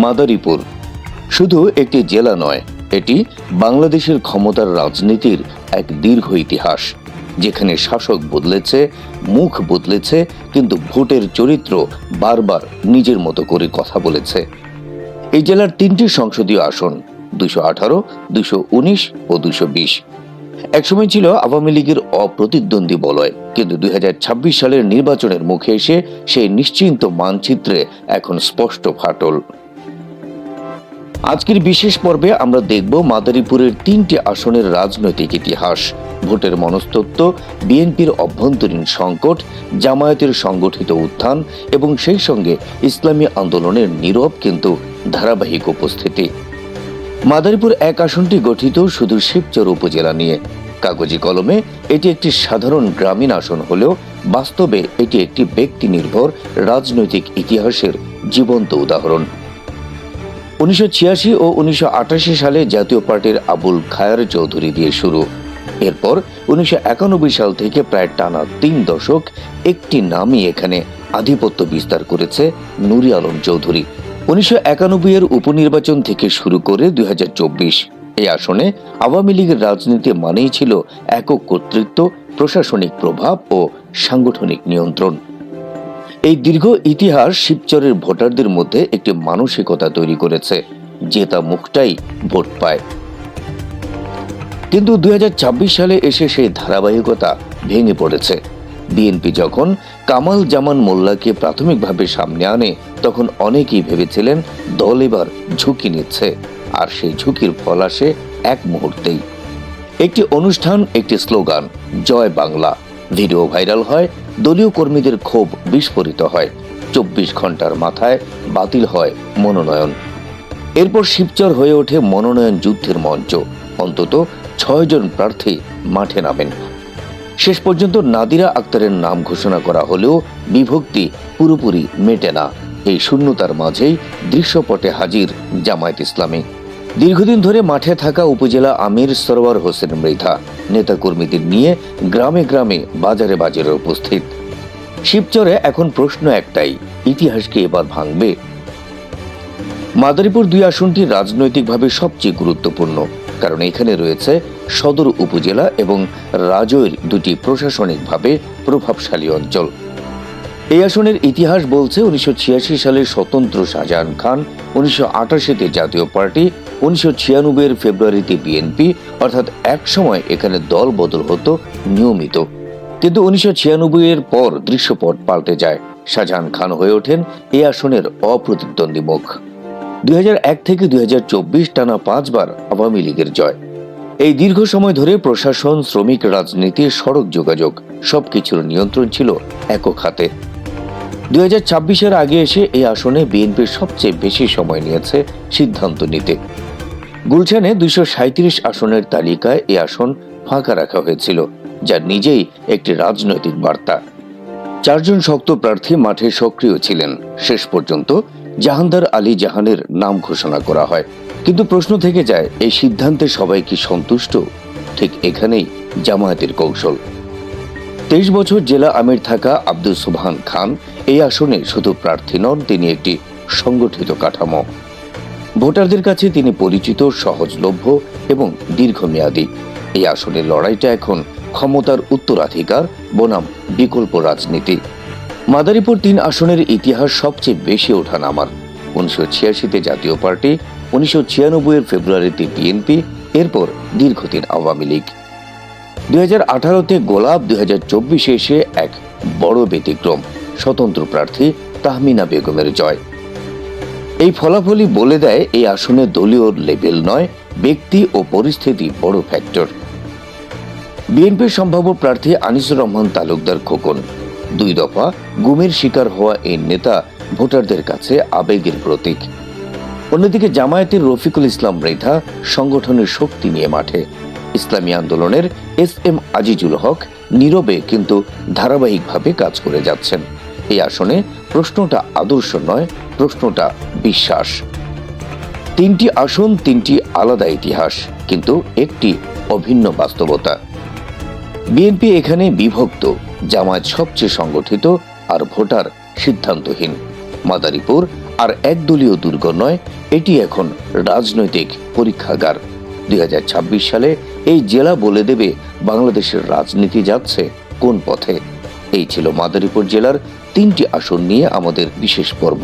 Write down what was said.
মাদারীপুর শুধু একটি জেলা নয়, এটি বাংলাদেশের ক্ষমতার রাজনীতির এক দীর্ঘ ইতিহাস, যেখানে শাসক বদলেছে, মুখ বদলেছে, কিন্তু ভোটের চরিত্র বারবার নিজের মতো করে কথা বলেছে। এই জেলার 3টি সংসদীয় আসন 218, 219 ও 220। একসময় ছিল আওয়ামী লীগের অপ্রতিদ্বন্দ্বী বলয়, কিন্তু 2026 সালের নির্বাচনের মুখে এসে সেই নিশ্চিন্ত মানচিত্রে এখন স্পষ্ট ফাটল। আজকের বিশেষ পর্বে আমরা দেখব মাদারীপুরের 3টি আসনের রাজনৈতিক ইতিহাস, ভোটের মনস্তত্ত্ব, বিএনপির অভ্যন্তরীণ সংকট, জামায়াতের সংগঠিত উত্থান এবং সেই সঙ্গে ইসলামী আন্দোলনের নীরব কিন্তু ধারাবাহিক উপস্থিতি। মাদারীপুর 1 আসনটি গঠিত শুধু শিবচর উপজেলা নিয়ে। কাগজে কলমে এটি একটি সাধারণ গ্রামীণ আসন হলেও বাস্তবে এটি একটি ব্যক্তি নির্ভর রাজনৈতিক ইতিহাসের জীবন্ত উদাহরণ। 1986 ও 1988 সালে জাতীয় পার্টির আবুল খায়ের চৌধুরী দিয়ে শুরু। এরপর 1991 সাল থেকে প্রায় টানা 3 দশক একটি নামই এখানে আধিপত্য বিস্তার করেছে, নুরি আলম চৌধুরী। 1991 এর উপনির্বাচন থেকে শুরু করে 2024 এই আসনে আওয়ামী লীগের রাজনীতি মানেই ছিল একক কর্তৃত্ব, প্রশাসনিক প্রভাব ও সাংগঠনিক নিয়ন্ত্রণ। এই দীর্ঘ ইতিহাস শিবচরের ভোটারদের মধ্যে একটি মানসিকতা তৈরি করেছে, জেতা মুখটাই ভোট পায়। কিন্তু 2026 সালে এসে সেই ধারাবাহিকতা ভেঙে পড়েছে। বিএনপি যখন কামাল জামান মোল্লাকে প্রাথমিকভাবে সামনে আনে, তখন অনেকেই ভেবেছিলেন দল এবার ঝুঁকি নিচ্ছে, আর সেই ঝুঁকির ফল আসে এক মুহূর্তেই। একটি অনুষ্ঠান, একটি স্লোগান, জয় বাংলা, ভিডিও ভাইরাল হয়, দলীয় কর্মীদের ক্ষোভ বিস্ফোরিত হয়। 24 ঘন্টার মাথায় বাতিল হয় মনোনয়ন। এরপর শিবচর হয়ে ওঠে মনোনয়ন যুদ্ধের মঞ্চ। অন্তত 6 জন প্রার্থী মাঠে নামেন। শেষ পর্যন্ত নাদিরা আক্তারের নাম ঘোষণা করা হলেও বিভক্তি পুরোপুরি মেটে না। এই শূন্যতার মাঝেই দৃশ্যপটে হাজির জামায়াত ইসলামী। দীর্ঘদিন ধরে মাঠে থাকা উপজেলা আমির সরওয়ার হোসেন মৃধা নেতাকর্মীদের নিয়ে গ্রামে গ্রামে বাজারে বাজারে উপস্থিত। শিবচরে এখন প্রশ্ন একটাই, ইতিহাস কি এবার ভাঙবে? মাদারীপুর 2 আসনটি রাজনৈতিকভাবে সবচেয়ে গুরুত্বপূর্ণ, কারণ এখানে রয়েছে সদর উপজেলা এবং রাজৈর 2টি প্রশাসনিকভাবে প্রভাবশালী অঞ্চল। এই আসনের ইতিহাস বলছে 1986 সালে স্বতন্ত্র শাহজাহান খান, 1988-তে জাতীয় পার্টি, 1996 ফেব্রুয়ারিতে বিএনপি, অর্থাৎ এক সময় এখানে দল বদল হতো নিয়মিত। কিন্তু 1996 এর পর দৃশ্যপট পাল্টে যায়। শাহজাহান খান হয়ে ওঠেন এই আসনের অপ্রতিদ্বন্দ্বী মুখ। 2001 থেকে 2024 টানা 5 বার আওয়ামী লীগের জয়। এই দীর্ঘ সময় ধরে প্রশাসন, শ্রমিক রাজনীতি, সড়ক যোগাযোগ সবকিছুর নিয়ন্ত্রণ ছিল একক হাতে। 2026-এর আগে এসে এই আসনে বিএনপির সবচেয়ে বেশি সময় নিয়েছে সিদ্ধান্ত নিতে। গুলশানে 237 আসনের তালিকায় এই আসন ফাঁকা রাখা হয়েছিল, যা নিজেই একটি রাজনৈতিক বার্তা। 4 জন শক্ত প্রার্থী মাঠে সক্রিয় ছিলেন। শেষ পর্যন্ত জাহানদার আলী জাহানের নাম ঘোষণা করা হয়। কিন্তু প্রশ্ন থেকে যায়, এই সিদ্ধান্তে সবাই কি সন্তুষ্ট? ঠিক এখানেই জামায়াতের কৌশল। 23 বছর জেলা আমির থাকা আব্দুল সুবহান খান এই আসনে শুধু প্রার্থী নন, তিনি একটি সংগঠিত কাঠামো। ভোটারদের কাছে তিনি পরিচিত, সহজলভ্য এবং দীর্ঘমেয়াদী। এই আসনের লড়াইটা এখন ক্ষমতার উত্তরাধিকার বনাম বিকল্প রাজনীতি। মাদারীপুর 3 আসনের ইতিহাস সবচেয়ে বেশি ওঠানামার। 1986-তে জাতীয় পার্টি, 1996 ফেব্রুয়ারিতে বিএনপি, এরপর দীর্ঘদিন আওয়ামী লীগ। 2018-তে গোলাপ, 2024-এ এসে এক বড় ব্যতিক্রম, স্বতন্ত্র প্রার্থী তাহমিনা বেগমের জয়। এই ফলাফলই বলে দেয় এই আসনে দলীয় লেভেল নয়, ব্যক্তি ও পরিস্থিতি বড় ফ্যাক্টর। বিএনপির সম্ভাব্য প্রার্থী আনিসুর রহমান তালুকদার খোকন। 2 দফা গুমের শিকার হওয়া এই নেতা ভোটারদের কাছে আবেগের প্রতীক। অন্যদিকে জামায়াতের রফিকুল ইসলাম মৃধা সংগঠনের শক্তি নিয়ে মাঠে। ইসলামী আন্দোলনের SM আজিজুল হক নীরবে কিন্তু ধারাবাহিকভাবে কাজ করে যাচ্ছেন। এই আসনে প্রশ্নটা আদর্শ নয়, প্রশ্নটা বিশ্বাস। 3টি আসন, 3টি আলাদা ইতিহাস, কিন্তু একটি অভিন্ন বাস্তবতা। বিএনপি এখানে বিভক্ত, জামায়াত সবচেয়ে সংগঠিত, আর ভোটার সিদ্ধান্তহীন। মাদারীপুর আর একদলীয় দুর্গ নয়, এটি এখন রাজনৈতিক পরীক্ষাগার। 2026 সালে এই জেলা বলে দেবে বাংলাদেশের রাজনীতি যাচ্ছে কোন পথে। এই ছিল মাদারীপুর জেলার 3টি আসন নিয়ে আমাদের বিশেষ পর্ব।